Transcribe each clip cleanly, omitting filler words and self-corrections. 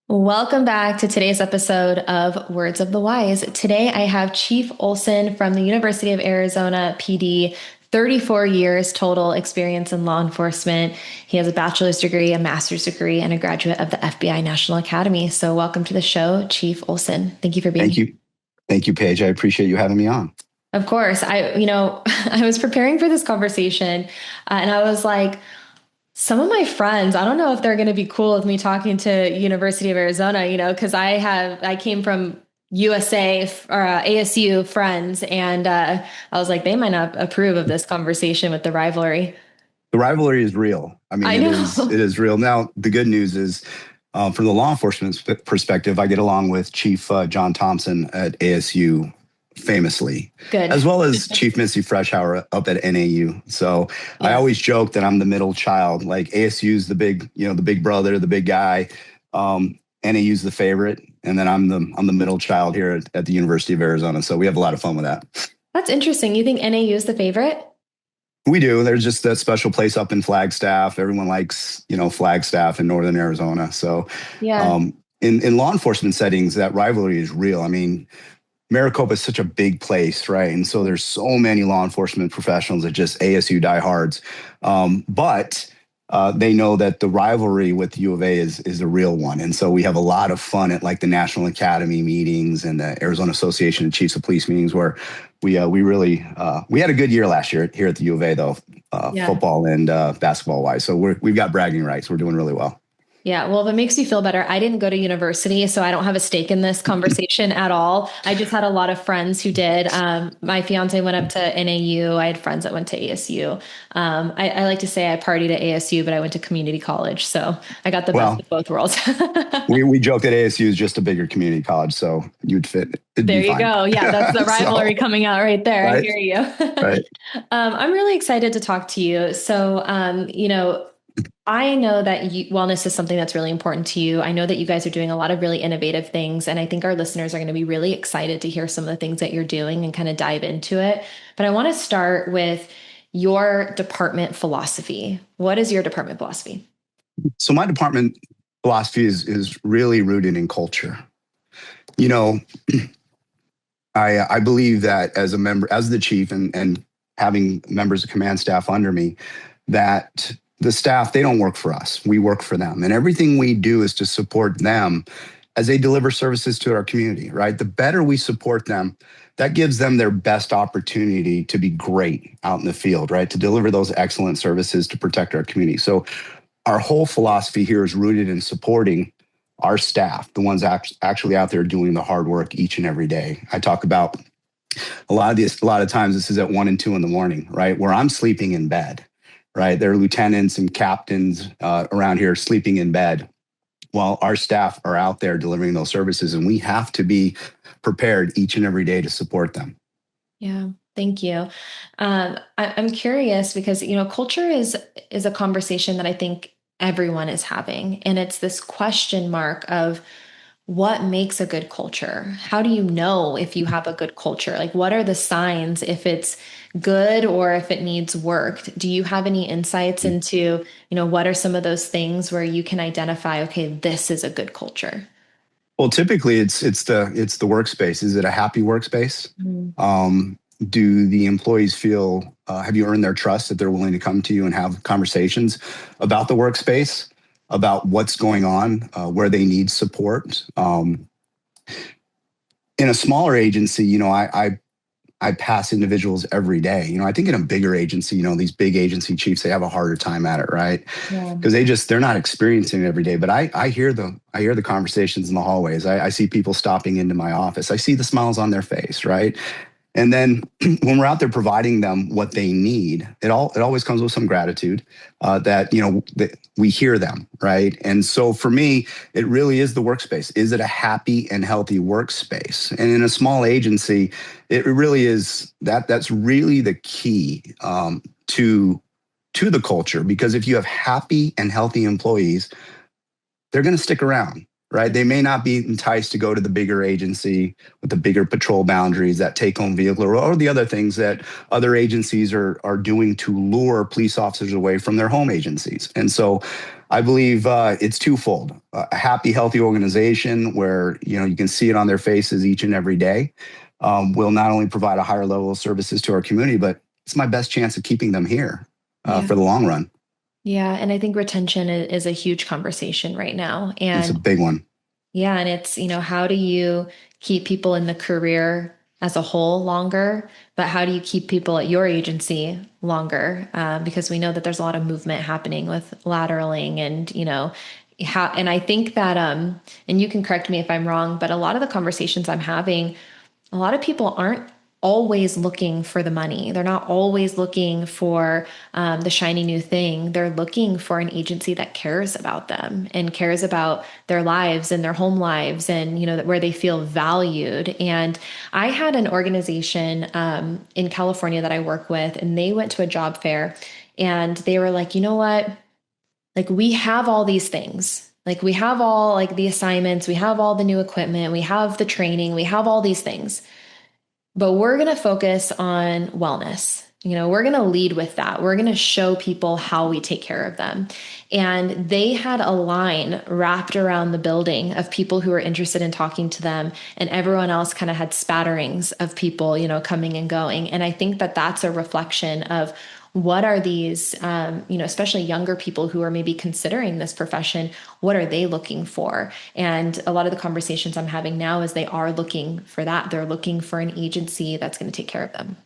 Welcome back to today's episode of Words of the Wise. Today I have Chief Olson from the University of Arizona PD, 34 years total experience in law enforcement. He has a bachelor's degree, a master's degree, and a graduate of the FBI National Academy. So welcome to the show, Chief Olson. Thank you for being Thank here. you. Thank you, Paige. I appreciate you having me on. Of course, I was preparing for this conversation, and I was like, some of my friends, I don't know if they're going to be cool with me talking to University of Arizona, because I came from USA or ASU friends, and I was like, they might not approve of this conversation with the rivalry. The rivalry is real. I mean, I it is know. it is real. Now, the good news is, from the law enforcement perspective, I get along with Chief John Thompson at ASU famously, Good. as well as Chief Missy Freshauer up at NAU. So I Yeah. always joke that I'm the middle child. Like ASU's the big, the big brother, the big guy. NAU's the favorite, and then I'm the middle child here at the University of Arizona. So we have a lot of fun with that. That's interesting. You think NAU is the favorite? We do. There's just that special place up in Flagstaff. Everyone likes, Flagstaff in northern Arizona. So, Yeah. um, in law enforcement settings, that rivalry is real. I mean, Maricopa is such a big place, right? And so there's so many law enforcement professionals that just ASU diehards. But they know that the rivalry with U of A is a real one. And so we have a lot of fun at like the National Academy meetings and the Arizona Association of Chiefs of Police meetings where we really we had a good year last year here at the U of A though, Yeah. football and basketball wise. So we've got bragging rights. We're doing really well. Yeah, well, if it makes you feel better, I didn't go to university, so I don't have a stake in this conversation at all. I just had a lot of friends who did. My fiance went up to NAU. I had friends that went to ASU. I like to say I partied at ASU, but I went to community college, so I got the best Well, of both worlds. we joke that ASU is just a bigger community college, so you'd fit. It'd There be you fine. go. Yeah, that's the rivalry So, coming out right there. I right, hear you. right. I'm really excited to talk to you. So, I know that wellness is something that's really important to you. I know that you guys are doing a lot of really innovative things, and I think our listeners are going to be really excited to hear some of the things that you're doing and kind of dive into it. But I want to start with your department philosophy. What is your department philosophy? So my department philosophy is really rooted in culture. You know, I believe that as a member, as the chief, and having members of command staff under me, that the staff, they don't work for us. We work for them. And everything we do is to support them as they deliver services to our community, right? The better we support them, that gives them their best opportunity to be great out in the field, right? To deliver those excellent services to protect our community. So our whole philosophy here is rooted in supporting our staff, the ones actually out there doing the hard work each and every day. I talk about a lot of times this is at 1 and 2 in the morning, right? Where I'm sleeping in bed, right? There are lieutenants and captains around here sleeping in bed while our staff are out there delivering those services. And we have to be prepared each and every day to support them. Yeah, thank you. I'm curious because culture is a conversation that I think everyone is having, and it's this question mark of what makes a good culture? How do you know if you have a good culture? Like, what are the signs if it's good or if it needs work? Do you have any insights into, what are some of those things where you can identify, okay, this is a good culture? Well, typically it's the workspace. Is it a happy workspace? Mhm. Do the employees feel, have you earned their trust that they're willing to come to you and have conversations about the workspace, about what's going on, where they need support? In a smaller agency, I pass individuals every day. I think in a bigger agency, these big agency chiefs, they have a harder time at it, right? Yeah. Because they're not experiencing it every day. But I hear the conversations in the hallways. I see people stopping into my office. I see the smiles on their face, right? And then when we're out there providing them what they need, it always comes with some gratitude that we hear them, right? And so for me, it really is the workspace. Is it a happy and healthy workspace? And in a small agency, it really is that. That's really the key to the culture. Because if you have happy and healthy employees, they're going to stick around, right? They may not be enticed to go to the bigger agency with the bigger patrol boundaries, that take home vehicle, or the other things that other agencies are doing to lure police officers away from their home agencies. And so I believe it's twofold: a happy, healthy organization where you can see it on their faces each and every day will not only provide a higher level of services to our community, but it's my best chance of keeping them here Yeah. for the long run. Yeah. And I think retention is a huge conversation right now. It's a And big one. yeah, and it's, how do you keep people in the career as a whole longer, but how do you keep people at your agency longer? Because we know that there's a lot of movement happening with lateraling and, how, and I think that, and you can correct me if I'm wrong, but a lot of the conversations I'm having, a lot of people aren't always looking for the money. They're not always looking for the shiny new thing. They're looking for an agency that cares about them and cares about their lives and their home lives and, where they feel valued. And I had an organization in California that I work with, and they went to a job fair and they were like, you know what? Like, we have all these things. Like, we have all like the assignments, we have all the new equipment, we have the training, we have all these things, but we're going to focus on wellness. We're going to lead with that. We're going to show people how we take care of them. And they had a line wrapped around the building of people who were interested in talking to them. And everyone else kind of had spatterings of people, coming and going. And I think that that's a reflection of what are these, especially younger people who are maybe considering this profession, what are they looking for? And a lot of the conversations I'm having now is they are looking for that. They're looking for an agency that's going to take care of them.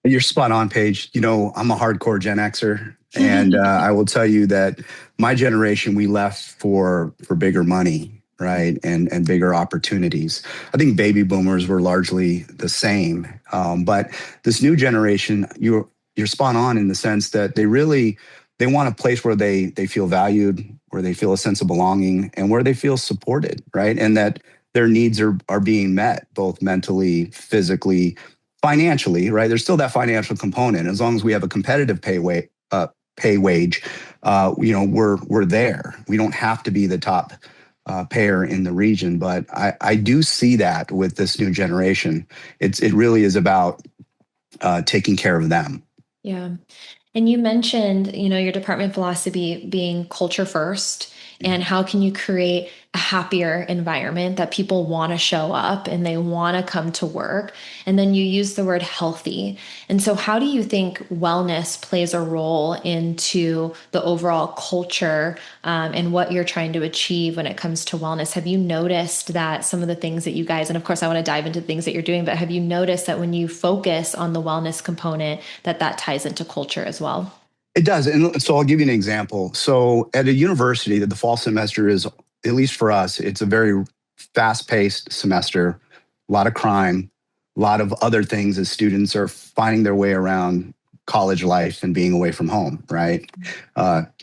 You're spot on, Paige. I'm a hardcore Gen Xer, and I will tell you that my generation, we left for bigger money, right, and bigger opportunities. I think baby boomers were largely the same, but this new generation, you're spot on in the sense that they want a place where they feel valued, where they feel a sense of belonging, and where they feel supported, right, and that their needs are being met both mentally, physically, financially, right? There's still that financial component. As long as we have a competitive pay wage, we're there. We don't have to be the top payer in the region, but I do see that with this new generation. It really is about taking care of them. Yeah. And you mentioned, your department philosophy being culture first, and how can you create a happier environment that people want to show up and they want to come to work. And then you use the word healthy. And so how do you think wellness plays a role into the overall culture and what you're trying to achieve when it comes to wellness? Have you noticed that some of the things that you guys, and of course I want to dive into the things that you're doing, but have you noticed that when you focus on the wellness component, that ties into culture as well? It does. And so I'll give you an example. So at a university, the fall semester is, at least for us, it's a very fast paced semester, a lot of crime, a lot of other things as students are finding their way around college life and being away from home, right?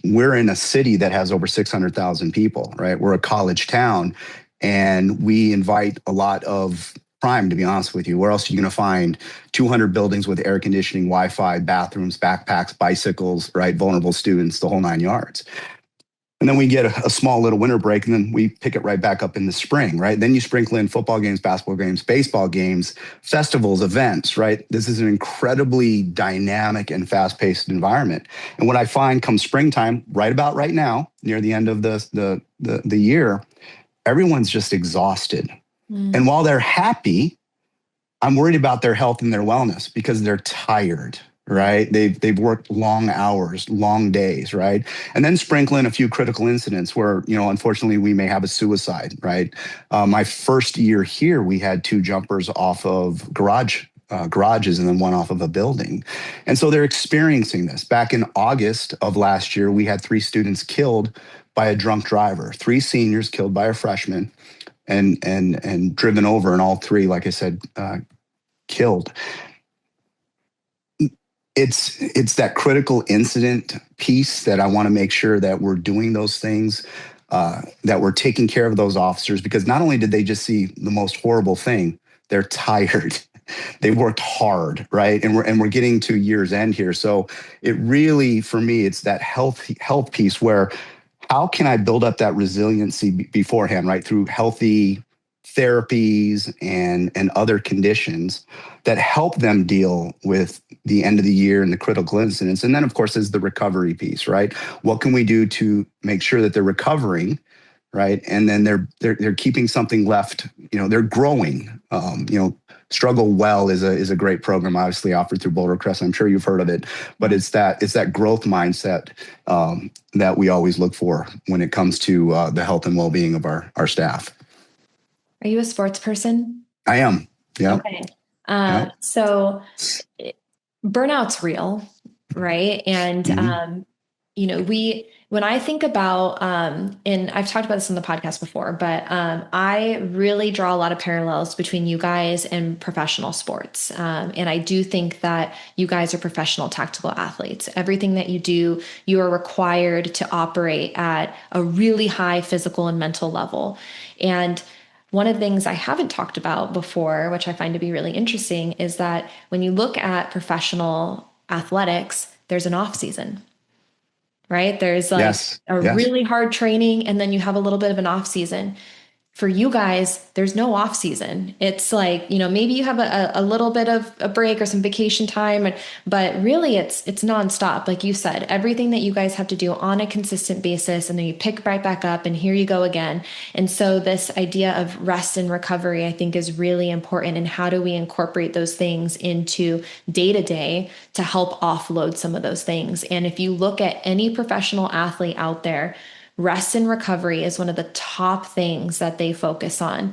We're in a city that has over 600,000 people, right? We're a college town, and we invite a lot of crime, to be honest with you. Where else are you going to find 200 buildings with air conditioning, Wi-Fi, bathrooms, backpacks, bicycles, right? Vulnerable students, the whole 9 yards. And then we get a small little winter break, and then we pick it right back up in the spring, right? Then you sprinkle in football games, basketball games, baseball games, festivals, events, right? This is an incredibly dynamic and fast-paced environment. And what I find come springtime, right about right now, near the end of the year, everyone's just exhausted. And while they're happy, I'm worried about their health and their wellness because they're tired, right? They've worked long hours, long days, right? And then sprinkle in a few critical incidents where, unfortunately, we may have a suicide, right? My first year here, we had two jumpers off of garages and then one off of a building. And so they're experiencing this. Back in August of last year, we had 3 students killed by a drunk driver, 3 seniors killed by a freshman, and driven over, and all 3, like I said, killed. It's that critical incident piece that I want to make sure that we're doing those things, that we're taking care of those officers, because not only did they just see the most horrible thing, they're tired. They worked hard, right? And we're getting to year's end here. So it really, for me, it's that health piece where how can I build up that resiliency beforehand, right? Through healthy therapies and other conditions that help them deal with the end of the year and the critical incidents. And then of course is the recovery piece, right? What can we do to make sure that they're recovering, right? And then they're keeping something left, they're growing. Struggle Well is a great program, obviously offered through Boulder Crest. I'm sure you've heard of it, but Yeah. it's that growth mindset that we always look for when it comes to the health and well-being of our staff. Are you a sports person? I am. Yeah. Okay. Yeah. So burnout's real, right? And Hmm. when I think about and I've talked about this on the podcast before, but I really draw a lot of parallels between you guys and professional sports. And I do think that you guys are professional tactical athletes. Everything that you do, you are required to operate at a really high physical and mental level. And one of the things I haven't talked about before, which I find to be really interesting, is that when you look at professional athletics, there's an off season, right? There's like Yes. a Yes. really hard training, and then you have a little bit of an off season. For you guys, there's no off season. It's like, maybe you have a little bit of a break or some vacation time, but really it's nonstop. Like you said, everything that you guys have to do on a consistent basis, and then you pick right back up and here you go again. And so this idea of rest and recovery, I think, is really important. And how do we incorporate those things into day to day to help offload some of those things? And if you look at any professional athlete out there, rest and recovery is one of the top things that they focus on.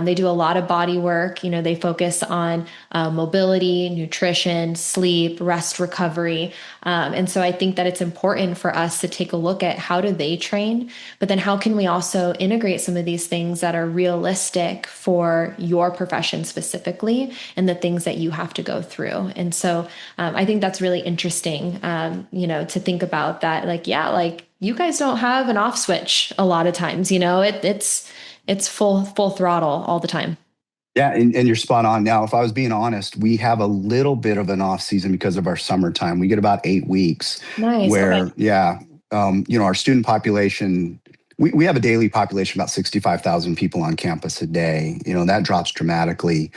They do a lot of body work. They focus on mobility, nutrition, sleep, rest, recovery. And so I think that it's important for us to take a look at how do they train, but then how can we also integrate some of these things that are realistic for your profession specifically and the things that you have to go through. And so I think that's really interesting, to think about that. Like, yeah, like, you guys don't have an off switch a lot of times, it's full throttle all the time. Yeah, and you're spot on. Now, if I was being honest, we have a little bit of an off season because of our summertime. We get about 8 weeks Nice. Okay. where, yeah, our student population, we have a daily population about 65,000 people on campus a day. That drops dramatically,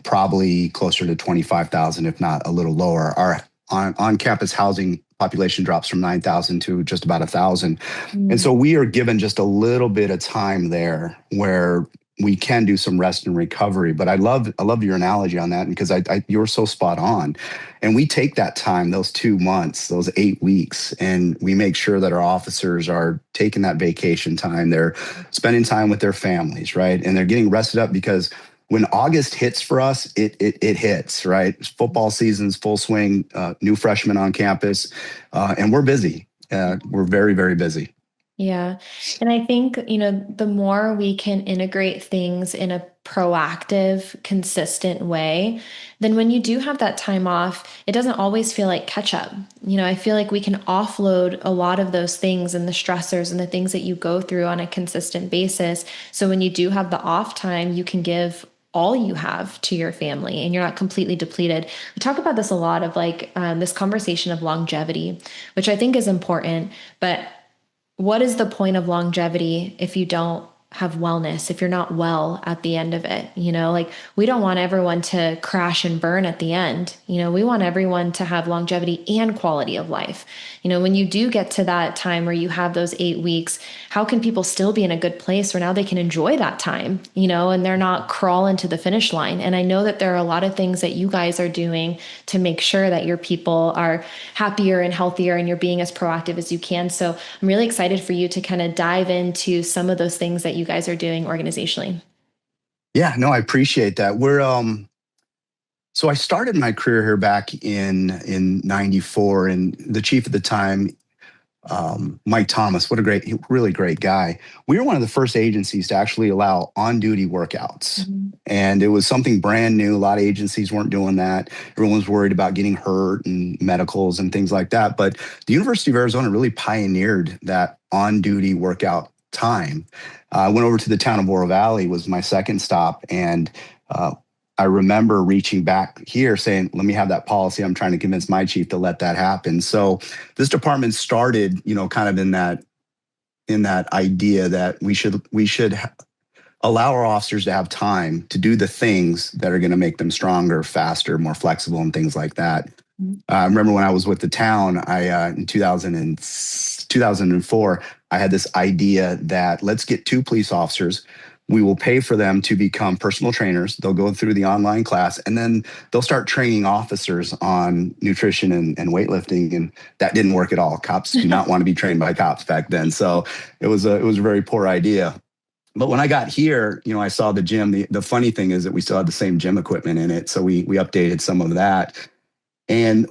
probably closer to 25,000, if not a little lower. Our on campus housing population drops from 9,000 to just about 1,000. And Mm, so we are given just a little bit of time there where we can do some rest and recovery. But I love your analogy on that, because you're so spot on. And we take that time, those 2 months, those 8 weeks, and we make sure that our officers are taking that vacation time. They're spending time with their families, right? And they're getting rested up, because when August hits for us, it hits, right? Football season's full swing, new freshmen on campus, and we're busy. We're very, very busy. yeah. And I think, the more we can integrate things in a proactive, consistent way, then when you do have that time off, it doesn't always feel like catch up. I feel like we can offload a lot of those things and the stressors and the things that you go through on a consistent basis. So when you do have the off time, you can give all you have to your family and you're not completely depleted. We talk about this a lot of like this conversation of longevity, which I think is important, but what is the point of longevity if you don't have wellness, if you're not well at the end of it? Like, we don't want everyone to crash and burn at the end. We want everyone to have longevity and quality of life. When you do get to that time where you have those 8 weeks, how can people still be in a good place where now they can enjoy that time, and they're not crawling to the finish line? And I know that there are a lot of things that you guys are doing to make sure that your people are happier and healthier and you're being as proactive as you can. So I'm really excited for you to kind of dive into some of those things that you guys are doing organizationally. Yeah, no, I appreciate that. So I started my career here back in '94, and the chief at the time, Mike Thomas, what a really great guy. We were one of the first agencies to actually allow on-duty workouts. Mhm. And it was something brand new. A lot of agencies weren't doing that. Everyone was worried about getting hurt and medicals and things like that. But the University of Arizona really pioneered that on-duty workout time. I went over to the town of Oro Valley, was my second stop, and uh, I remember reaching back here saying, let me have that policy. I'm trying to convince my chief to let that happen. So this department started, kind of in that in that idea that we should allow our officers to have time to do the things that are going to make them stronger, faster, more flexible, and things like that. I remember when I was with the town, in 2004, I had this idea that let's get two police officers. We will pay for them to become personal trainers. They'll go through the online class, and then they'll start training officers on nutrition and weightlifting. And that didn't work at all. Cops do not want to be trained by cops back then. So it was a very poor idea. But when I got here, I saw the gym. The funny thing is that we still had the same gym equipment in it. So we updated some of that and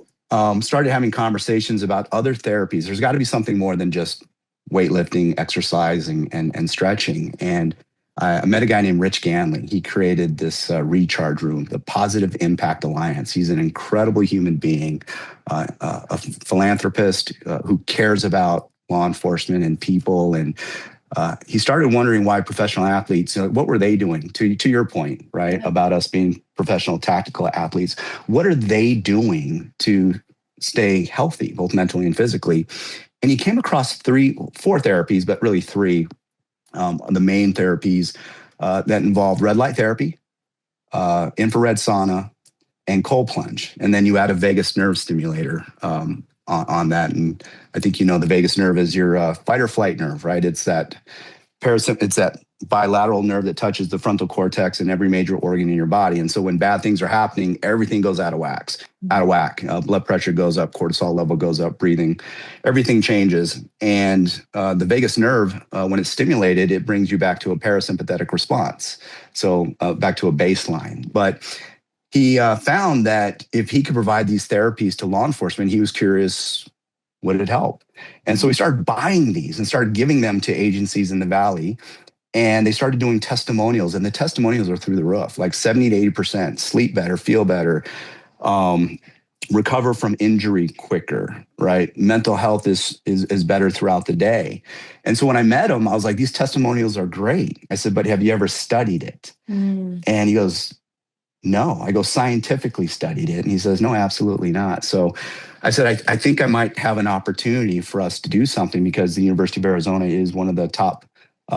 started having conversations about other therapies. There's got to be something more than just weightlifting, exercising, and stretching. And I met a guy named Rich Ganley. He created this recharge room, the Positive Impact Alliance. He's an incredible human being, a philanthropist who cares about law enforcement and people. And he started wondering why professional athletes, what were they doing? To your point, right, Yeah. about us being professional tactical athletes. What are they doing to stay healthy, both mentally and physically? And he came across four therapies, but really three, the main therapies that involve red light therapy, infrared sauna, and cold plunge. And then you add a vagus nerve stimulator on that. And I think the vagus nerve is your fight or flight nerve, right? It's that bilateral nerve that touches the frontal cortex and every major organ in your body. And so when bad things are happening, everything goes out of whack. Blood pressure goes up, cortisol level goes up, breathing, everything changes. And the vagus nerve, when it's stimulated, it brings you back to a parasympathetic response. So back to a baseline. But he found that if he could provide these therapies to law enforcement, he was curious, would it help? And so he started buying these and started giving them to agencies in the Valley. And they started doing testimonials, and the testimonials are through the roof, like 70 to 80%, sleep better, feel better, um, recover from injury quicker, right? Mental health is better throughout the day. And so when I met him, I was like, these testimonials are great. I said, but have you ever studied it? Mm. And he goes, no. I go, scientifically studied it. And he says, no, absolutely not. So I said, I think I might have an opportunity for us to do something because the University of Arizona is one of the top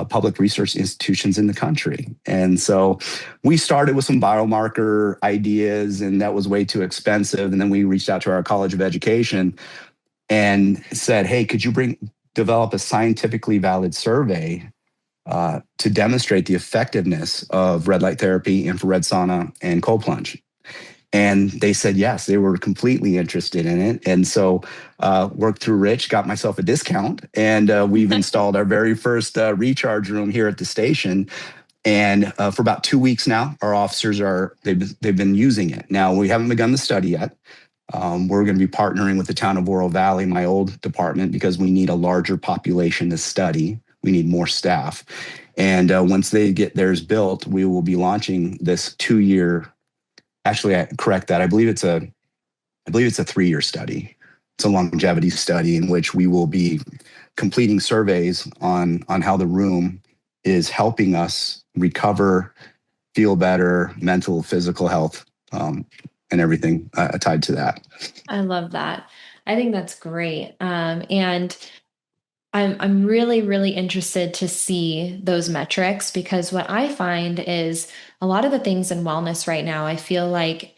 public research institutions in the country. And so we started with some biomarker ideas, and that was way too expensive. And then we reached out to our College of Education and said, hey, could you develop a scientifically valid survey to demonstrate the effectiveness of red light therapy, infrared sauna, and cold plunge? And they said yes, they were completely interested in it. And so worked through Rich, got myself a discount, and we've installed our very first recharge room here at the station. And for about 2 weeks now, our officers they've been using it. Now, we haven't begun the study yet. We're going to be partnering with the town of Oro Valley, my old department, because we need a larger population to study. We need more staff. And once they get theirs built, we will be launching this 2-year. Actually, I correct that. I believe it's a 3-year study. It's a longevity study in which we will be completing surveys on how the room is helping us recover, feel better, mental, physical health, and everything tied to that. I love that. I think that's great. And I'm really, really interested to see those metrics because what I find is a lot of the things in wellness right now, I feel like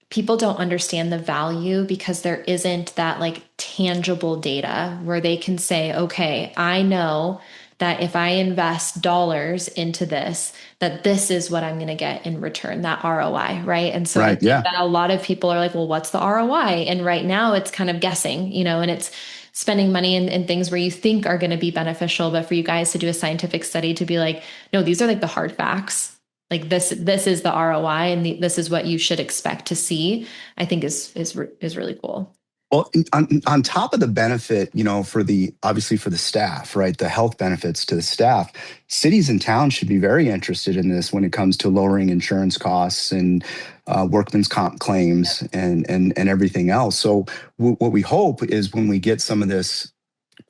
people don't understand the value because there isn't that like tangible data where they can say, okay, I know that if I invest dollars into this, that this is what I'm going to get in return, that ROI, right? And so I Right. think Yeah. that a lot of people are like, well, what's the ROI? And right now it's kind of guessing, and it's spending money in things where you think are going to be beneficial. But for you guys to do a scientific study to be like, no, these are like the hard facts. Like this is the ROI, and this is what you should expect to see. I think is really cool. Well, on top of the benefit, obviously for the staff, right? The health benefits to the staff, cities and towns should be very interested in this when it comes to lowering insurance costs and workman's comp claims and everything else. So what we hope is when we get some of this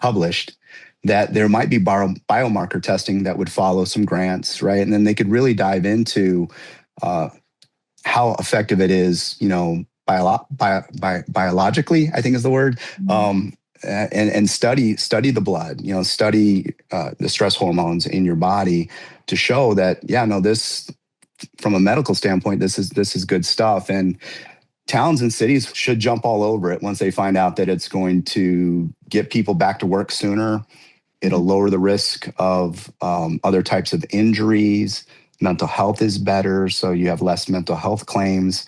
published, that there might be biomarker testing that would follow some grants, right? And then they could really dive into how effective it is, biologically, I think is the word, and study the blood, study the stress hormones in your body to show that, yeah, no, this from a medical standpoint, this is good stuff. And towns and cities should jump all over it once they find out that it's going to get people back to work sooner. It'll lower the risk of other types of injuries. Mental health is better, so you have less mental health claims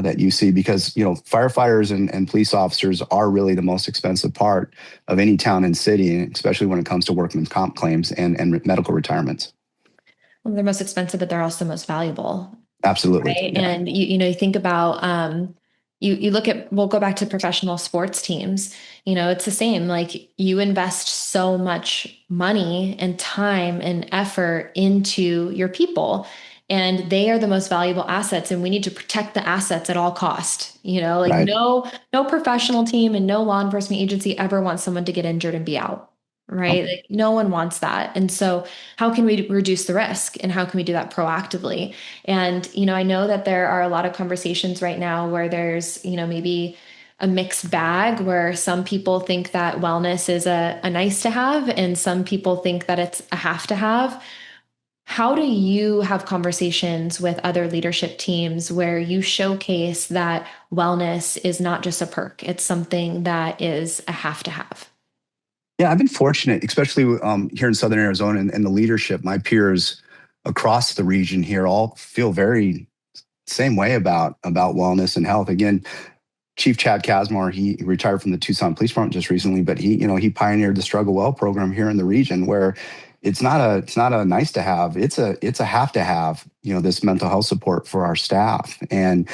that you see, because firefighters and police officers are really the most expensive part of any town and city, especially when it comes to workman's comp claims and medical retirements. Well, they're most expensive, but they're also most valuable. Absolutely, Right. yeah, And you think about you look at, we'll go back to professional sports teams. It's the same. Like, you invest so much money and time and effort into your people, and they are the most valuable assets, and we need to protect the assets at all cost. Like, right. no professional team and no law enforcement agency ever wants someone to get injured and be out. Right. Like, no one wants that. And so how can we reduce the risk, and how can we do that proactively? And, I know that there are a lot of conversations right now where there's, maybe a mixed bag, where some people think that wellness is a nice to have, and some people think that it's a have to have. How do you have conversations with other leadership teams where you showcase that wellness is not just a perk, it's something that is a have to have? Yeah, I've been fortunate, especially here in Southern Arizona, and the leadership. My peers across the region here all feel very same way about wellness and health. Again, Chief Chad Casmar, he retired from the Tucson Police Department just recently, but he pioneered the Struggle Well program here in the region, where it's not a nice to have, it's a have to have, this mental health support for our staff. And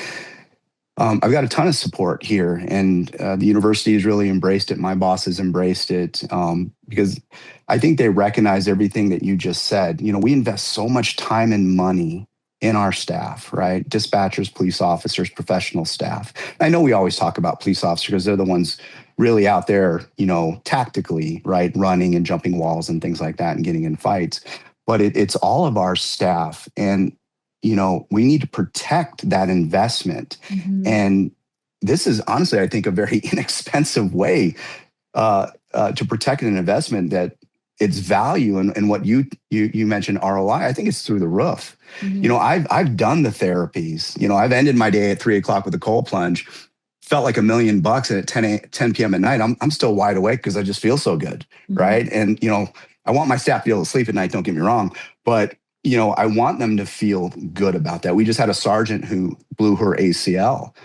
I've got a ton of support here, and the university has really embraced it. My boss has embraced it, because I think they recognize everything that you just said. We invest so much time and money in our staff, right? Dispatchers, police officers, professional staff. I know we always talk about police officers because they're the ones really out there, tactically, right, running and jumping walls and things like that and getting in fights. But it's all of our staff. And we need to protect that investment. Mhm. And this is honestly, I think, a very inexpensive way to protect an investment, that its value, and what you mentioned, ROI. I think it's through the roof. Mhm. I've done the therapies. I've ended my day at 3 o'clock with a cold plunge. Felt like $1 million, and at 10 p.m. at night, I'm still wide awake because I just feel so good, Mhm. right? And I want my staff to be able to sleep at night. Don't get me wrong, but I want them to feel good about that. We just had a sergeant who blew her ACL.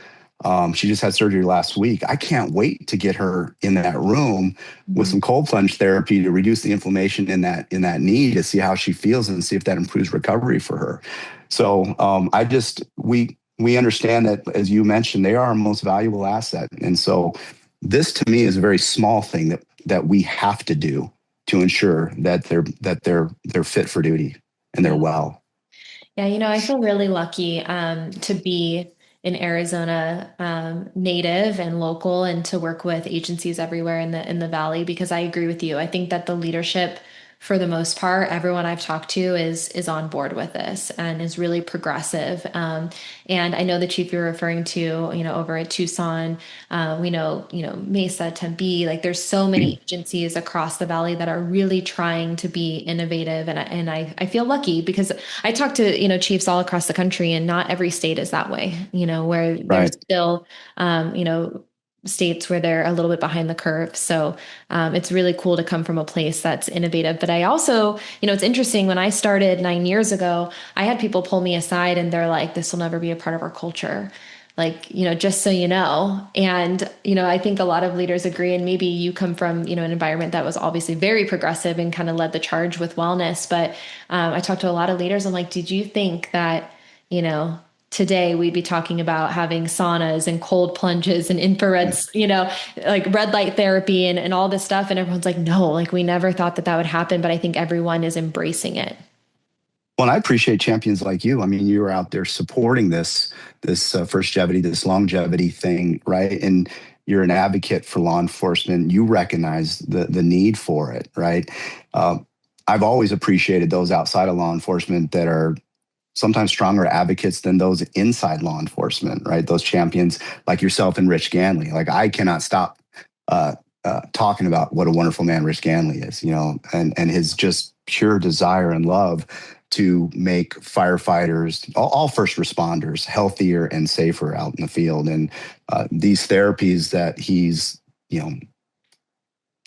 She just had surgery last week. I can't wait to get her in that room with Mhm. some cold plunge therapy to reduce the inflammation in that knee, to see how she feels and see if that improves recovery for her. So we understand that, as you mentioned, they are our most valuable asset, and so this to me is a very small thing that we have to do to ensure that they're fit for duty and they're Yeah. well. Yeah, I feel really lucky to be an Arizona native and local, and to work with agencies everywhere in the valley, because I agree with you. I think that the leadership, for the most part, everyone I've talked to is on board with this and is really progressive. And I know the chief you're referring to, over at Tucson, we know, Mesa, Tempe, like, there's so many agencies across the valley that are really trying to be innovative. And I feel lucky, because I talk to, chiefs all across the country, and not every state is that way, where there's Right. still, states where they're a little bit behind the curve. So it's really cool to come from a place that's innovative. But I also, it's interesting, when I started 9 years ago, I had people pull me aside, and they're like, this will never be a part of our culture. Like, just so you know. And, I think a lot of leaders agree. And maybe you come from, an environment that was obviously very progressive and kind of led the charge with wellness. But I talked to a lot of leaders. I'm like, did you think that, you know, today we'd be talking about having saunas and cold plunges and infrareds, like red light therapy and all this stuff? And everyone's like, no, like, we never thought that that would happen. But I think everyone is embracing it. Well, and I appreciate champions like you. I mean, you are out there supporting this firstgevity, this longevity thing, right? And you're an advocate for law enforcement. You recognize the need for it, right? Um, I've always appreciated those outside of law enforcement that are sometimes stronger advocates than those inside law enforcement, right? Those champions like yourself and Rich Ganley. Like, I cannot stop talking about what a wonderful man Rich Ganley is, and his just pure desire and love to make firefighters, all first responders, healthier and safer out in the field. And these therapies that he's,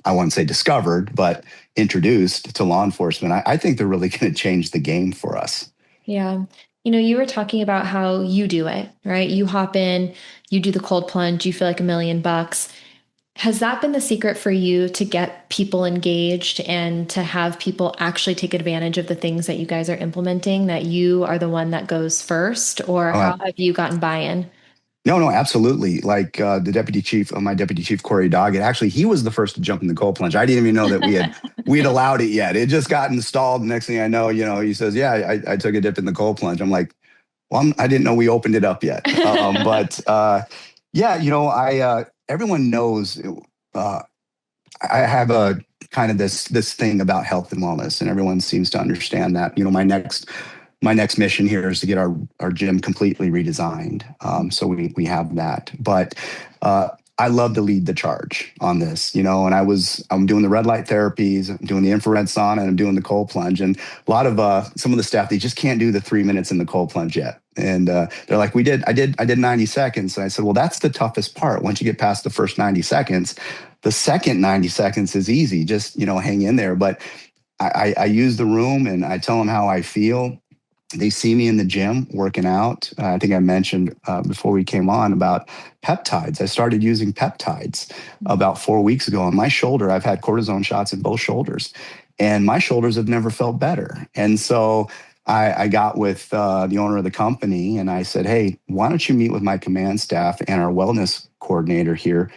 I wouldn't say discovered, but introduced to law enforcement, I think they're really going to change the game for us. Yeah. You were talking about how you do it, right? You hop in, you do the cold plunge, you feel like $1 million. Has that been the secret for you to get people engaged and to have people actually take advantage of the things that you guys are implementing, that you are the one that goes first, or how Uh, have you gotten buy-in? no, no, absolutely. Like the deputy chief, my deputy chief Corey Doggett, actually, he was the first to jump in the cold plunge. I didn't even know that we had allowed it yet. It just got installed. Next thing I know, he says, "Yeah, I took a dip in the cold plunge." I'm like, "Well, I didn't know we opened it up yet." But yeah, I everyone knows. Uh, I have a kind of this thing about health and wellness, and everyone seems to understand that. My next mission here is to get our gym completely redesigned. So we have that, but I love to lead the charge on this, and I'm doing the red light therapies, I'm doing the infrared sauna, and I'm doing the cold plunge. And a lot of some of the staff, they just can't do the 3 minutes in the cold plunge yet. And they're like, I did 90 seconds. And I said, well, that's the toughest part. Once you get past the first 90 seconds, the second 90 seconds is easy. Just, hang in there. But I use the room and I tell them how I feel. They see me in the gym working out. I think I mentioned before we came on about peptides. I started using peptides about 4 weeks ago on my shoulder. I've had cortisone shots in both shoulders, and my shoulders have never felt better. And so I got with the owner of the company and I said, hey, why don't you meet with my command staff and our wellness coordinator here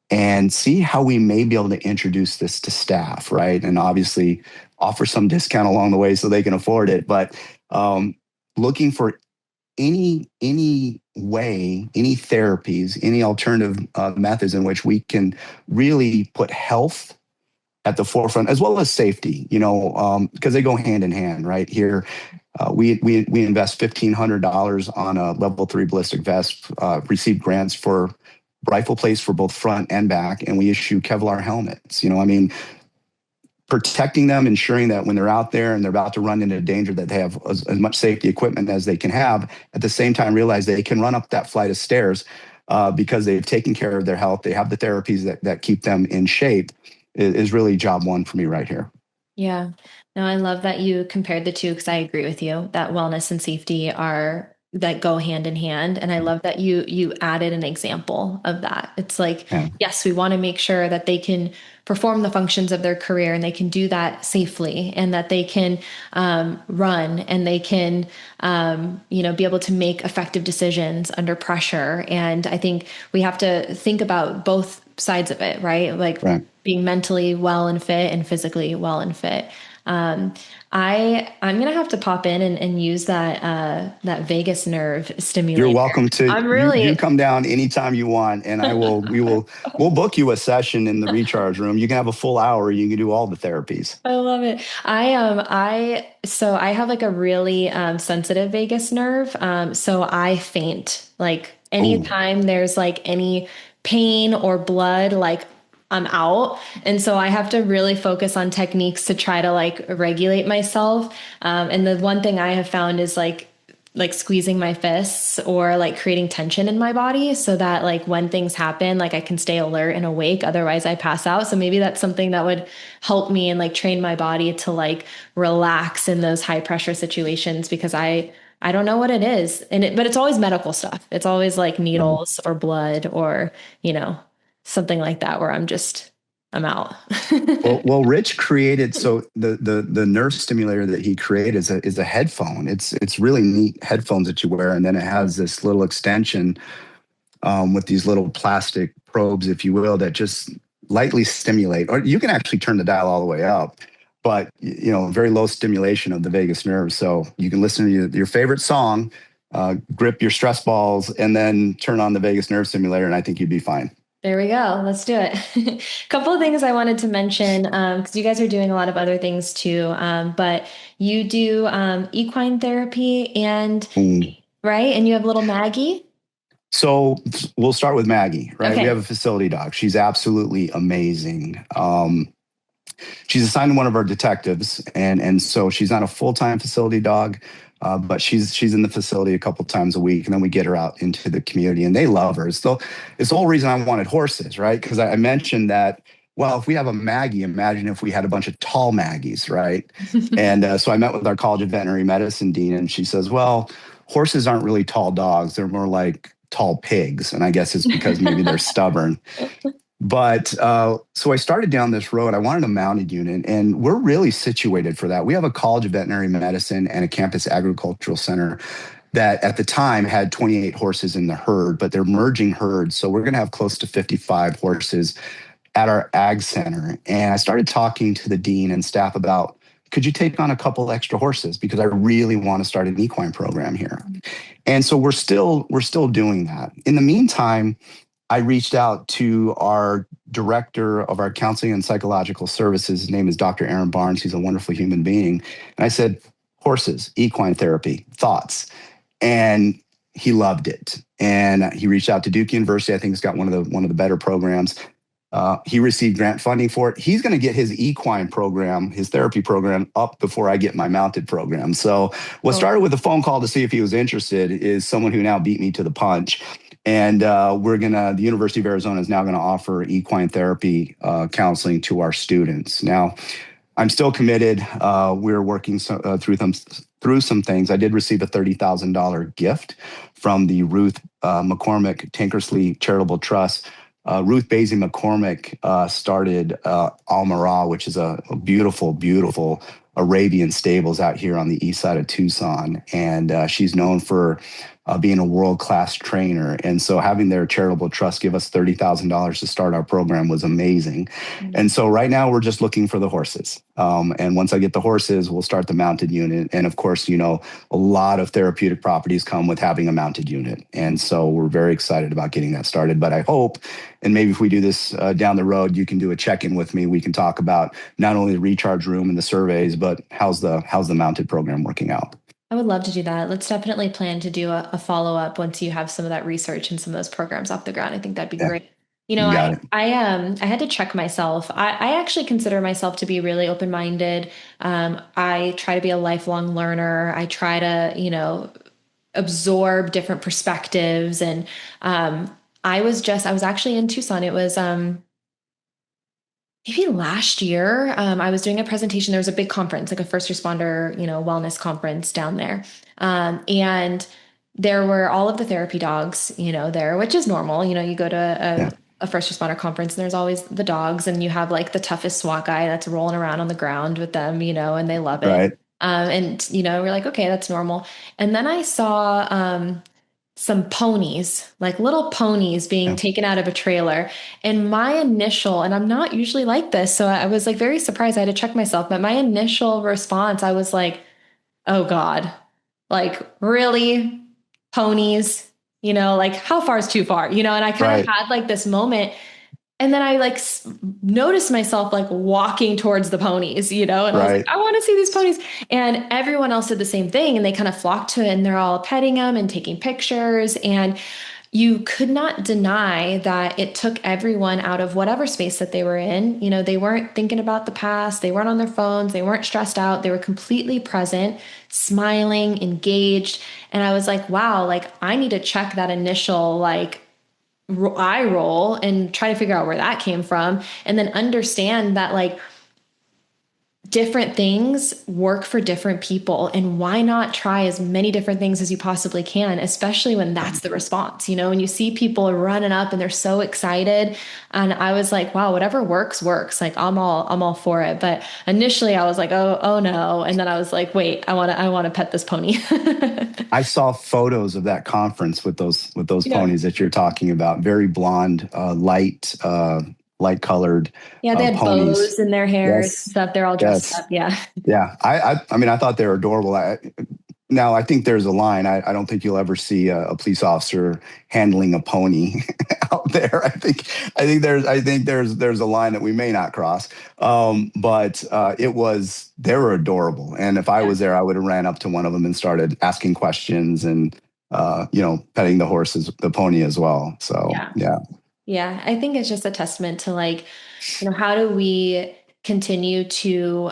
and see how we may be able to introduce this to staff, right? And obviously offer some discount along the way so they can afford it. But looking for any way, any therapies, any alternative methods in which we can really put health at the forefront as well as safety, because they go hand in hand, right? Here, we invest $1,500 on a level 3 ballistic vest, received grants for rifle plates for both front and back, and we issue Kevlar helmets. I mean, protecting them, ensuring that when they're out there and they're about to run into danger, that they have as much safety equipment as they can have. At the same time, realize they can run up that flight of stairs because they've taken care of their health. They have the therapies that keep them in shape. Is really job one for me right here. Yeah. No, I love that you compared the two because I agree with you that wellness and safety are that go hand in hand. And I love that you added an example of that. It's like, Yeah. yes, we want to make sure that they can perform the functions of their career and they can do that safely and that they can run and they can be able to make effective decisions under pressure. And I think we have to think about both sides of it, right? Like Right. being mentally well and fit and physically well and fit. Um, I'm gonna have to pop in and use that vagus nerve You're stimulator. welcome to I'm you really come down anytime you want, and we'll book you a session in the recharge room. You can have a full hour. You can do all the therapies. I love it. I have like a really sensitive vagus nerve. So I faint like Oh, anytime there's like any pain or blood, like I'm out. And so I have to really focus on techniques to try to like regulate myself. And the one thing I have found is like squeezing my fists or like creating tension in my body so that like when things happen, like I can stay alert and awake. Otherwise I pass out. So maybe that's something that would help me and like train my body to like relax in those high pressure situations because I don't know what it is. But it's always medical stuff. It's always like right. needles or blood or, you know, something like that where I'm out. Well, Rich created so the nerve stimulator that he created is a headphone. It's really neat headphones that you wear, and then it has this little extension with these little plastic probes, if you will, that just lightly stimulate. Or you can actually turn the dial all the way up, but very low stimulation of the vagus nerve. So you can listen to your favorite song, grip your stress balls, and then turn on the vagus nerve stimulator, and I think you'd be fine. There we go. Let's do it. A couple of things I wanted to mention because you guys are doing a lot of other things too. But you do equine therapy and Mm. right, and you have little Maggie. So we'll start with Maggie, right? We have a Okay. facility dog. She's absolutely amazing. She's assigned to one of our detectives, and so she's not a full time facility dog, but she's in the facility a couple times a week, and then we get her out into the community, and they love her. So it's the whole reason I wanted horses, right? Because I mentioned that. Well, if we have a Maggie, imagine if we had a bunch of tall Maggies, right? And so I met with our College of Veterinary Medicine dean, and she says, "Well, horses aren't really tall dogs; they're more like tall pigs." And I guess it's because maybe they're stubborn. But so I started down this road. I wanted a mounted unit, and we're really situated for that. We have a College of Veterinary Medicine and a campus agricultural center that at the time had 28 horses in the herd, but they're merging herds. So we're going to have close to 55 horses at our ag center. And I started talking to the dean and staff about, could you take on a couple extra horses? Because I really want to start an equine program here. And so we're still doing that. In the meantime, I reached out to our director of our counseling and psychological services. His name is Dr. Aaron Barnes. He's a wonderful human being. And I said, horses, equine therapy, thoughts. And he loved it. And he reached out to Duke University. I think it's got one of the better programs. He received grant funding for it. He's going to get his equine program, his therapy program, up before I get my mounted program. So what Oh, started with a phone call to see if he was interested is someone who now beat me to the punch. And the University of Arizona is now going to offer equine therapy counseling to our students. Now, I'm still committed. We're working through some things. I did receive a $30,000 gift from the Ruth McCormick Tankersley Charitable Trust. Ruth Basie McCormick started Almara, which is a beautiful, beautiful Arabian stables out here on the east side of Tucson. And she's known for being a world-class trainer. And so having their charitable trust give us $30,000 to start our program was amazing. And so right now we're just looking for the horses. And once I get the horses, we'll start the mounted unit. And of course, a lot of therapeutic properties come with having a mounted unit. And so we're very excited about getting that started. But I hope, and maybe if we do this down the road, you can do a check-in with me. We can talk about not only the recharge room and the surveys, but how's the mounted program working out? I would love to do that. Let's definitely plan to do a follow-up once you have some of that research and some of those programs off the ground. I think that'd be Yeah, great. You know, you got it. I had to check myself. I actually consider myself to be really open-minded. I try to be a lifelong learner. I try to, absorb different perspectives. And I was actually in Tucson. It was maybe last year. I was doing a presentation. There was a big conference, like a first responder, wellness conference down there. And there were all of the therapy dogs, there, which is normal. You go to Yeah, a first responder conference and there's always the dogs, and you have like the toughest SWAT guy that's rolling around on the ground with them, and they love it. right, And we're like, okay, that's normal. And then I saw some ponies, like little ponies being yeah, taken out of a trailer. And my initial, and I'm not usually like this, so I was like very surprised. I had to check myself, but my initial response, I was like, oh God, like really ponies, like how far is too far, and I kind of right, had like this moment, and then I like noticed myself like walking towards the ponies, and I was like, right, I want to see these ponies. And everyone else did the same thing. And they kind of flocked to it, and they're all petting them and taking pictures. And you could not deny that it took everyone out of whatever space that they were in. They weren't thinking about the past, they weren't on their phones, they weren't stressed out, they were completely present, smiling, engaged. And I was like, wow, like I need to check that initial like eye roll and try to figure out where that came from, and then understand that like different things work for different people, and why not try as many different things as you possibly can, especially when that's the response, when you see people running up and they're so excited. And I was like, wow, whatever works, like I'm all for it. But initially I was like, oh no, and then I was like, wait, I want to pet this pony. I saw photos of that conference with those Yeah. ponies that you're talking about. Very blonde, light colored Yeah, they had ponies. bows in their hairs and Yes, stuff. They're all dressed yes, up. Yeah. yeah. I mean, I thought they were adorable. Now, I think there's a line. I don't think you'll ever see a police officer handling a pony out there. I think there's a line that we may not cross. But they were adorable. And if I Yeah. was there, I would have ran up to one of them and started asking questions. And petting the horses, the pony as well. So Yeah. yeah, Yeah, I think it's just a testament to like, how do we continue to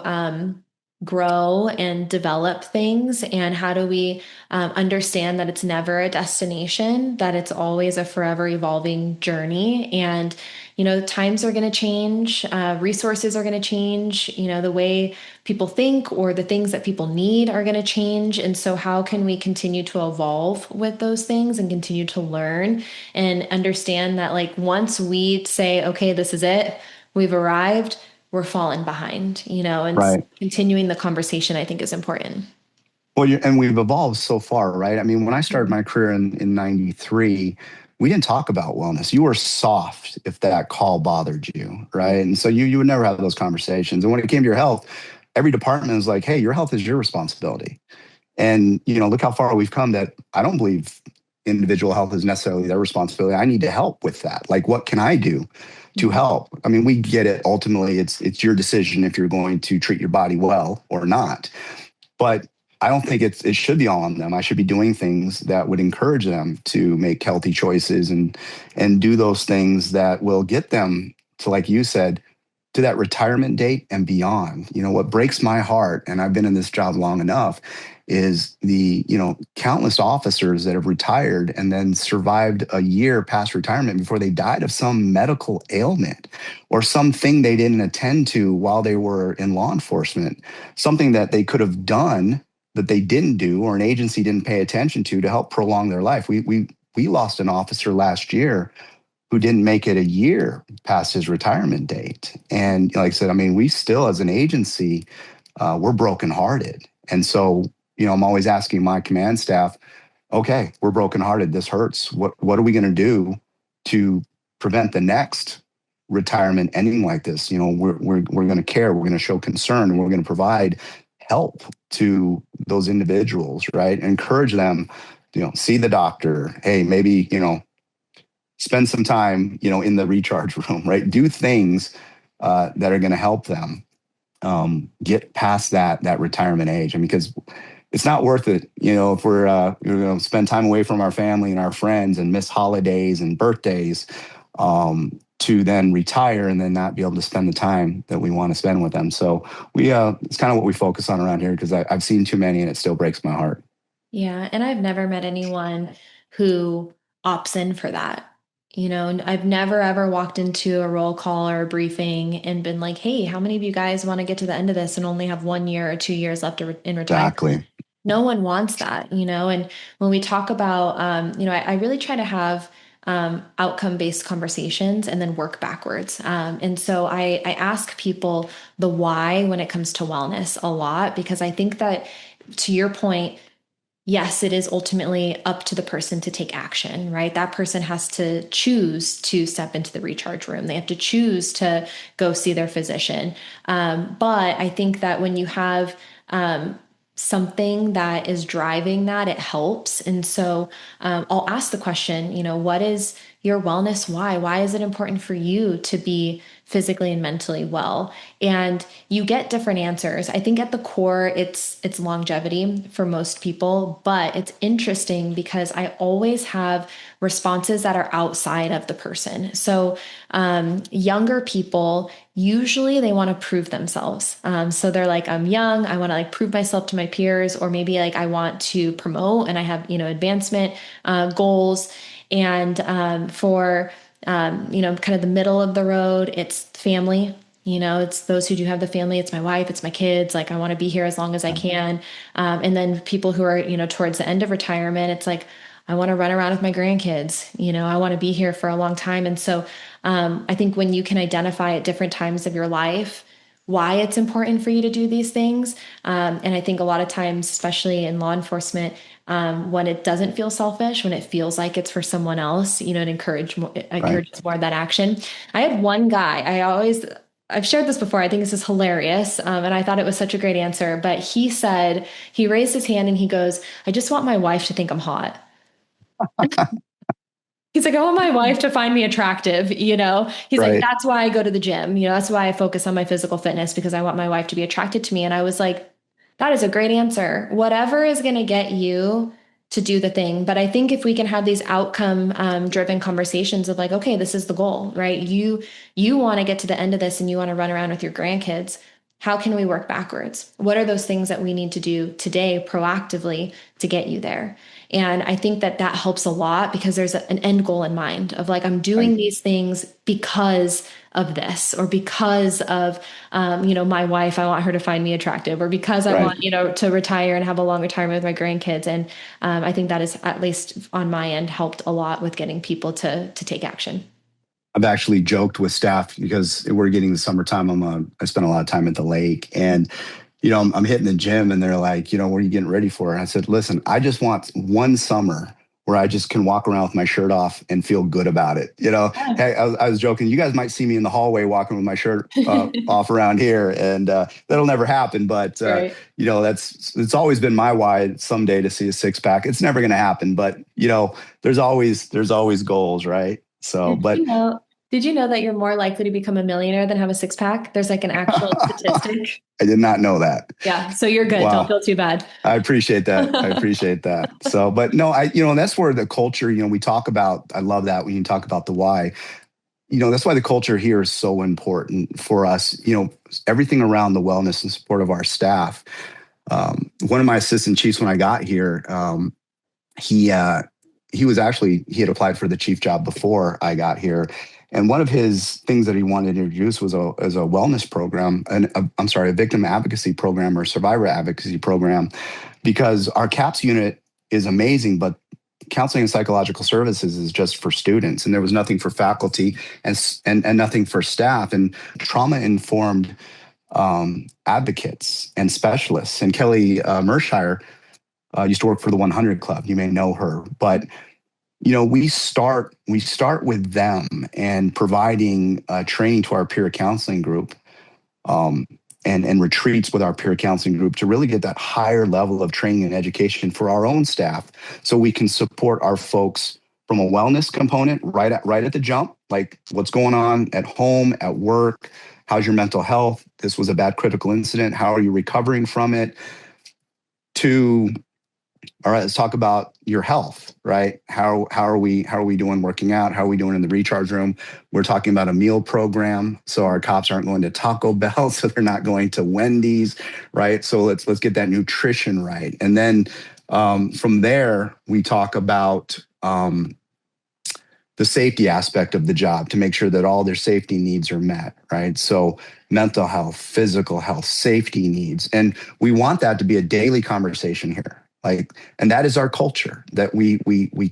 grow and develop things? And how do we understand that it's never a destination, that it's always a forever evolving journey? And, times are going to change, resources are going to change, the way people think or the things that people need are going to change. And so, how can we continue to evolve with those things and continue to learn and understand that, like, once we say, okay, this is it, we've arrived, we're falling behind, and right. continuing the conversation, I think, is important. Well, and we've evolved so far, right? I mean, when I started Mhm. my career in '93, we didn't talk about wellness. You were soft if that call bothered you, Yeah. right? And so you would never have those conversations. And when it came to your health, every department was like, "Hey, your health is your responsibility." And look how far we've come. That I don't believe individual health is necessarily their responsibility. I need to help with that. Like, what can I do to Mhm. help? I mean, we get it. Ultimately, it's your decision if you're going to treat your body well or not. But I don't think it should be all on them. I should be doing things that would encourage them to make healthy choices and do those things that will get them to, like you said, to that retirement date and beyond. What breaks my heart, and I've been in this job long enough, is the countless officers that have retired and then survived a year past retirement before they died of some medical ailment or something they didn't attend to while they were in law enforcement, something that they could have done that they didn't do, or an agency didn't pay attention to help prolong their life. We lost an officer last year who didn't make it a year past his retirement date. And like I said, I mean, we still, as an agency, we're brokenhearted. And so, I'm always asking my command staff, okay, we're brokenhearted. This hurts. What are we going to do to prevent the next retirement ending like this? We're going to care. We're going to show concern, and we're going to provide help to those individuals, right? Encourage them, see the doctor. Hey, maybe, spend some time, in the recharge room, right? Do things that are going to help them get past that retirement age. I mean, because it's not worth it, if we're going to spend time away from our family and our friends and miss holidays and birthdays, to then retire and then not be able to spend the time that we want to spend with them. So it's kind of what we focus on around here, because I've seen too many and it still breaks my heart. Yeah, and I've never met anyone who opts in for that. And I've never ever walked into a roll call or a briefing and been like, "Hey, how many of you guys want to get to the end of this and only have 1 year or 2 years left in retirement?" Exactly. No one wants that, and when we talk about, I really try to have outcome-based conversations and then work backwards. And so I ask people the why when it comes to wellness a lot, because I think that, to your point, yes, it is ultimately up to the person to take action, right? That person has to choose to step into the recharge room. They have to choose to go see their physician. But I think that when you have something that is driving that, it helps. And so I'll ask the question, what is your wellness why? Why is it important for you to be physically and mentally well? And you get different answers. I think at the core, it's longevity for most people, but it's interesting because I always have responses that are outside of the person. So younger people, usually they want to prove themselves. So they're like, I'm young, I want to like prove myself to my peers, or maybe like I want to promote and I have, advancement goals. And for kind of the middle of the road, it's family. It's those who do have the family. It's my wife, it's my kids. Like, I want to be here as long as I can. And then people who are, towards the end of retirement, it's like, I want to run around with my grandkids. I want to be here for a long time. And so I think when you can identify at different times of your life why it's important for you to do these things. And I think a lot of times, especially in law enforcement, when it doesn't feel selfish, when it feels like it's for someone else, it Right. encourages more of that action. I had one guy, I've shared this before. I think this is hilarious. And I thought it was such a great answer, but he raised his hand and he goes, I just want my wife to think I'm hot. He's like, I want my wife to find me attractive. He's like, Right. that's why I go to the gym. That's why I focus on my physical fitness, because I want my wife to be attracted to me. And I was like, that is a great answer. Whatever is going to get you to do the thing. But I think if we can have these outcome driven conversations of like, okay, this is the goal, right? You want to get to the end of this and you want to run around with your grandkids. How can we work backwards? What are those things that we need to do today proactively to get you there? And I think that that helps a lot because there's an end goal in mind of like, I'm doing Right. these things because of this, or because of, my wife, I want her to find me attractive, or because I Right. want, to retire and have a long retirement with my grandkids. And I think that is, at least on my end, helped a lot with getting people to take action. I've actually joked with staff because we're getting the summertime. I spend a lot of time at the lake, and I'm hitting the gym, and they're like, what are you getting ready for? And I said, listen, I just want one summer where I just can walk around with my shirt off and feel good about it. Yeah. Hey, I was joking. You guys might see me in the hallway walking with my shirt off around here, and that'll never happen. But Right. it's always been my why someday to see a six pack. It's never going to happen, but there's always goals, right? So, Did but you know, did you know that you're more likely to become a millionaire than have a six pack? There's like an actual I statistic. did not know that. Yeah, so you're good. Don't Wow. feel too bad. I appreciate that. I appreciate that. So, but no, and that's where the culture, we talk about, I love that when you talk about the why, that's why the culture here is so important for us, everything around the wellness and support of our staff. One of my assistant chiefs, when I got here, he, uh, he had applied for the chief job before I got here. And one of his things that he wanted to introduce was a wellness program, I'm sorry, a victim advocacy program or survivor advocacy program, because our CAPS unit is amazing, but counseling and psychological services is just for students, and there was nothing for faculty and nothing for staff. And trauma informed advocates and specialists. And Kelly Mershire used to work for the 100 Club. You may know her, but we start with them and providing training to our peer counseling group, um, and retreats with our peer counseling group to really get that higher level of training and education for our own staff, so we can support our folks from a wellness component right at the jump, like what's going on at home, at work, how's your mental health, this was a bad critical incident, how are you recovering from it, to all right, let's talk about your health, right? How are we doing working out? How are we doing in the recharge room? We're talking about a meal program, so our cops aren't going to Taco Bell, so they're not going to Wendy's, right? So let's get that nutrition right, and then from there we talk about the safety aspect of the job to make sure that all their safety needs are met, right? So mental health, physical health, safety needs. And we want that to be a daily conversation here. Like, and that is our culture, that we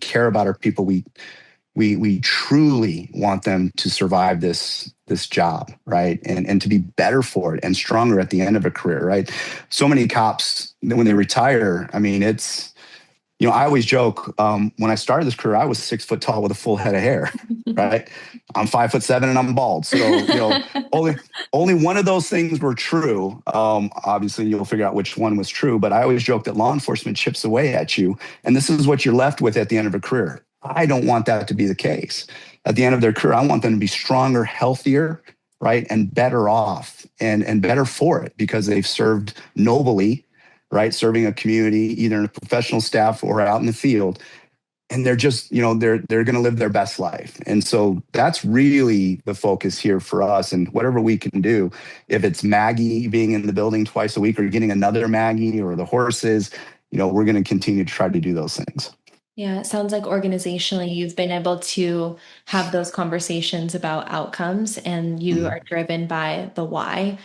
care about our people. We truly want them to survive this job, right? And to be better for it and stronger at the end of a career, right? So many cops, when they retire, I mean, I always joke, when I started this career, I was 6 foot tall with a full head of hair, right? I'm 5'7" and I'm bald. So, only one of those things were true. Obviously, you'll figure out which one was true. But I always joke that law enforcement chips away at you, and this is what you're left with at the end of a career. I don't want that to be the case. At the end of their career, I want them to be stronger, healthier, right, and better off, and better for it because they've served nobly, right? Serving a community, either in a professional staff or out in the field. And they're just, they're going to live their best life. And so that's really the focus here for us. And whatever we can do, if it's Maggie being in the building twice a week or getting another Maggie or the horses, we're going to continue to try to do those things. Yeah, it sounds like organizationally you've been able to have those conversations about outcomes and you Mhm. are driven by the why.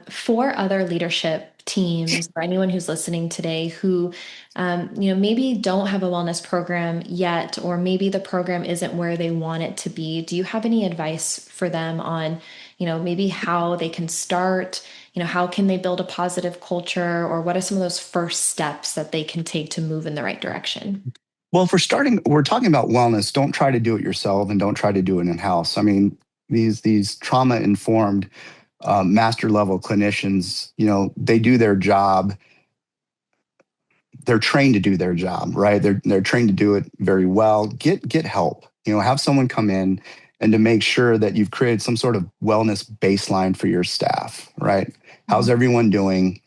For other leadership teams or anyone who's listening today who, maybe don't have a wellness program yet, or maybe the program isn't where they want it to be, do you have any advice for them on, maybe how they can start? How can they build a positive culture, or what are some of those first steps that they can take to move in the right direction? Well, if we're talking about wellness, don't try to do it yourself and don't try to do it in house. I mean, these trauma informed master level clinicians, they do their job. They're trained to do their job, right? They're trained to do it very well. Get help. Have someone come in and to make sure that you've created some sort of wellness baseline for your staff, right? How's Mhm. everyone doing?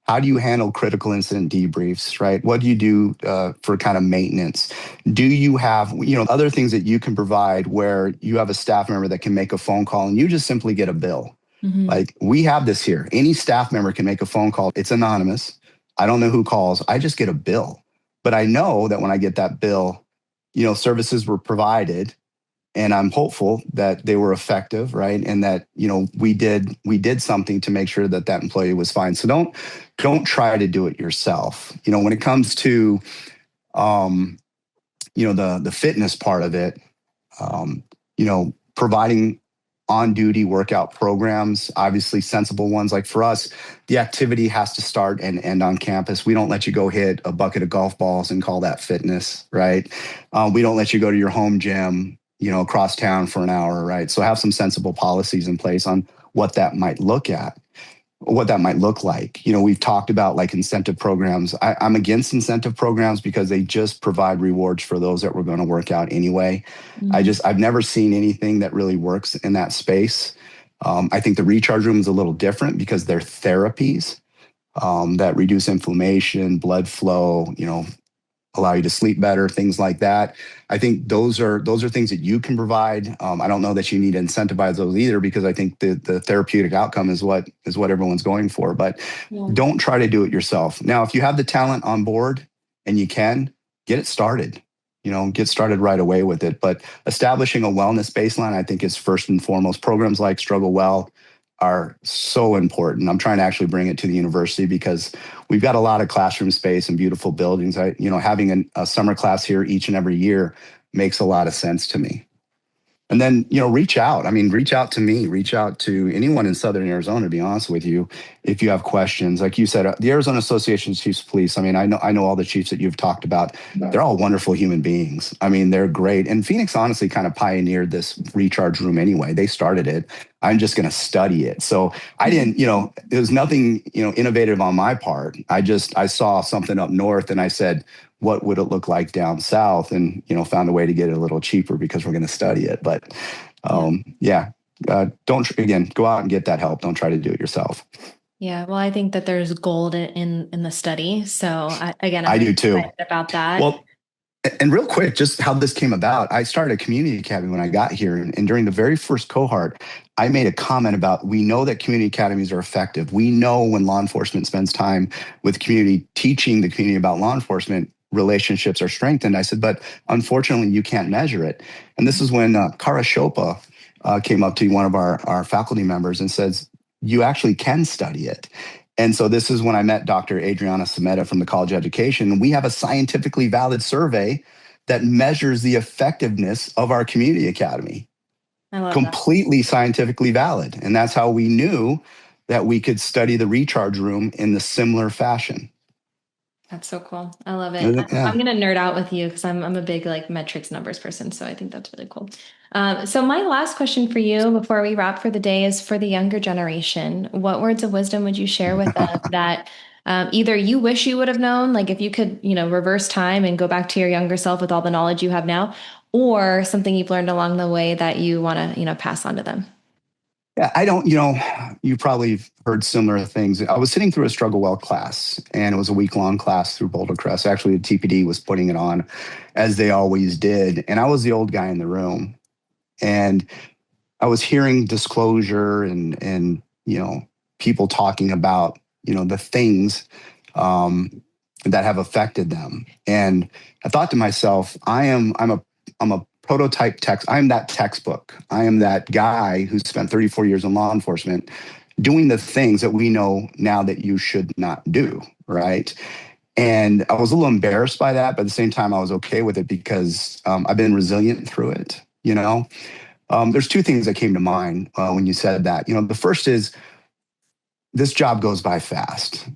How do you handle critical incident debriefs, right? What do you do for kind of maintenance? Do you have, other things that you can provide where you have a staff member that can make a phone call and you just simply get a bill? Hmm. Like we have this here. Any staff member can make a phone call. It's anonymous. I don't know who calls. I just get a bill. But I know that when I get that bill, services were provided and I'm hopeful that they were effective, right? And that we did something to make sure that that employee was fine. So don't try to do it yourself. When it comes to um, the fitness part of it, providing on duty workout programs, obviously sensible ones. Like for us, the activity has to start and end on campus. We don't let you go hit a bucket of golf balls and call that fitness, right? We don't let you go to your home gym, across town for an hour, right? So have some sensible policies in place on what that might look like. We've talked about like incentive programs. I'm against incentive programs because they just provide rewards for those that were going to work out anyway. I've never seen anything that really works in that space. I think the recharge room is a little different because they're therapies that reduce inflammation, blood flow, allow you to sleep better, things like that. I think those are things that you can provide. I don't know that you need to incentivize those either because I think the therapeutic outcome is what everyone's going for. But Yeah. don't try to do it yourself. Now, if you have the talent on board and you can get it started, get started right away with it. But establishing a wellness baseline, I think, is first and foremost. Programs like Struggle Well are so important. I'm trying to actually bring it to the university because we've got a lot of classroom space and beautiful buildings. Having a summer class here each and every year makes a lot of sense to me. And then, reach out. I mean, reach out to me, reach out to anyone in Southern Arizona, to be honest with you, if you have questions. Like you said, the Arizona Association of Chiefs of Police, I mean, I know all the chiefs that you've talked about. They're all wonderful human beings. I mean, they're great. And Phoenix honestly kind of pioneered this recharge room anyway. They started it. I'm just going to study it. So I didn't, it was nothing, innovative on my part. I saw something up north and I said, what would it look like down south? And, found a way to get it a little cheaper because we're going to study it. But Yeah. yeah, don't, again, go out and get that help. Don't try to do it yourself. Yeah. Well, I think that there's gold in the study. So again, I'm I really do too. excited about that. Well, and real quick, just how this came about. I started a community academy when I got here. And during the very first cohort, I made a comment about we know that community academies are effective. We know when law enforcement spends time with community, teaching the community about law enforcement, relationships are strengthened. I said, but unfortunately, you can't measure it. And this is when Kara Chopa came up to one of our faculty members and says, you actually can study it. And so this is when I met Dr. Adriana Sameta from the College of Education. We have a scientifically valid survey that measures the effectiveness of our community academy. I love that. Completely scientifically valid. And that's how we knew that we could study the recharge room in the similar fashion. That's so cool. I love it. I'm Yeah. gonna nerd out with you because I'm a big like metrics numbers person. So I think that's really cool. So my last question for you before we wrap for the day is for the younger generation. What words of wisdom would you share with them that either you wish you would have known, like if you could, reverse time and go back to your younger self with all the knowledge you have now, or something you've learned along the way that you want to, pass on to them? Yeah, I don't, you probably have heard similar things. I was sitting through a struggle well class, and it was a week-long class through Boulder Crest. Actually, the TPD was putting it on, as they always did. And I was the old guy in the room. And I was hearing disclosure and people talking about, the things that have affected them. And I thought to myself, I'm a prototype text. I'm that textbook. I am that guy who spent 34 years in law enforcement doing the things that we know now that you should not do, right? And I was a little embarrassed by that, but at the same time, I was okay with it because I've been resilient through it. There's two things that came to mind when you said that. The first is this job goes by fast.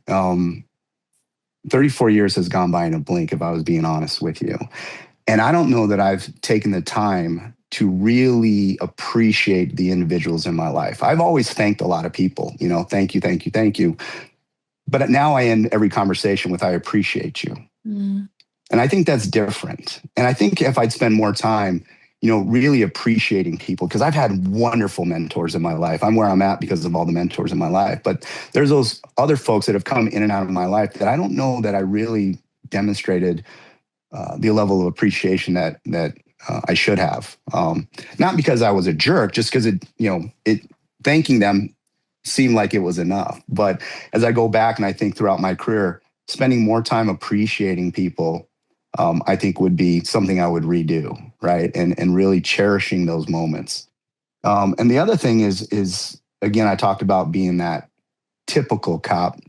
34 years has gone by in a blink, if I was being honest with you. And I don't know that I've taken the time to really appreciate the individuals in my life. I've always thanked a lot of people, thank you, thank you, thank you. But now I end every conversation with, I appreciate you. Mm. And I think that's different. And I think if I'd spend more time really appreciating people, because I've had wonderful mentors in my life. I'm where I'm at because of all the mentors in my life. But there's those other folks that have come in and out of my life that I don't know that I really demonstrated the level of appreciation that I should have. Not because I was a jerk, just because it thanking them seemed like it was enough. But as I go back and I think throughout my career, spending more time appreciating people, I think would be something I would redo, right? And really cherishing those moments. And the other thing is again, I talked about being that typical cop.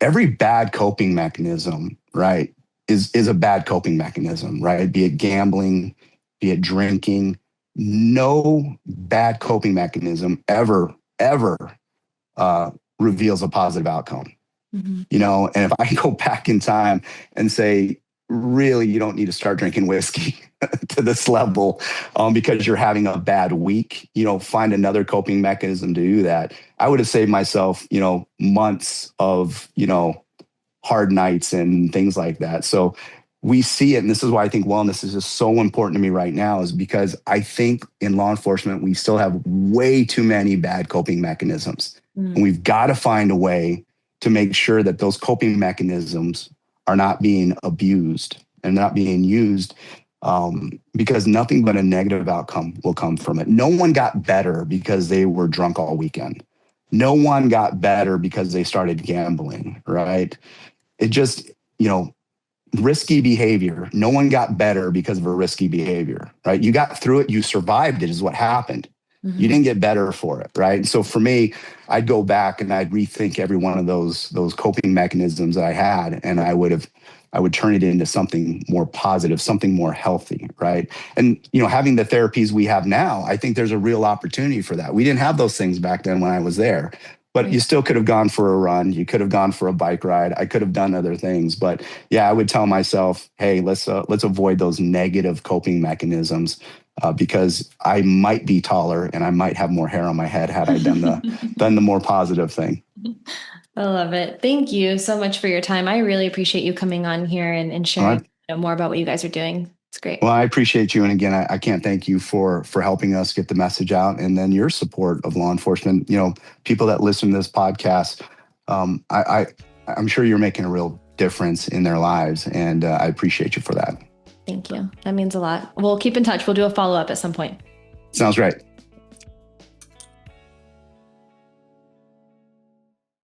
Every bad coping mechanism, right, is a bad coping mechanism, right? Be it gambling, be it drinking. No bad coping mechanism ever reveals a positive outcome. Mhm. And if I can go back in time and say, really, you don't need to start drinking whiskey to this level because you're having a bad week, find another coping mechanism to do that. I would have saved myself, months of, hard nights and things like that. So we see it. And this is why I think wellness is just so important to me right now, is because I think in law enforcement, we still have way too many bad coping mechanisms. Mm. And we've got to find a way to make sure that those coping mechanisms are not being abused and not being used, because nothing but a negative outcome will come from it. No one got better because they were drunk all weekend. No one got better because they started gambling, right? It just, risky behavior. No one got better because of a risky behavior, right? You got through it, you survived it, is what happened. You Mhm. didn't get better for it, right? And so for me, I'd go back and I'd rethink every one of those coping mechanisms that I had, and I would turn it into something more positive, something more healthy, right? And having the therapies we have now, I think there's a real opportunity for that. We didn't have those things back then when I was there. But you Right. still could have gone for a run. You could have gone for a bike ride. I could have done other things. But yeah, I would tell myself, hey, let's avoid those negative coping mechanisms, because I might be taller and I might have more hair on my head had I done the more positive thing. I love it. Thank you so much for your time. I really appreciate you coming on here and All sharing right. more about what you guys are doing. It's great. Well, I appreciate you, and again, I can't thank you for helping us get the message out, and then your support of law enforcement. People that listen to this podcast, um, I, I I'm sure you're making a real difference in their lives, and I appreciate you for that. Thank you. That means a lot. We'll keep in touch. We'll do a follow up at some point. Sounds great.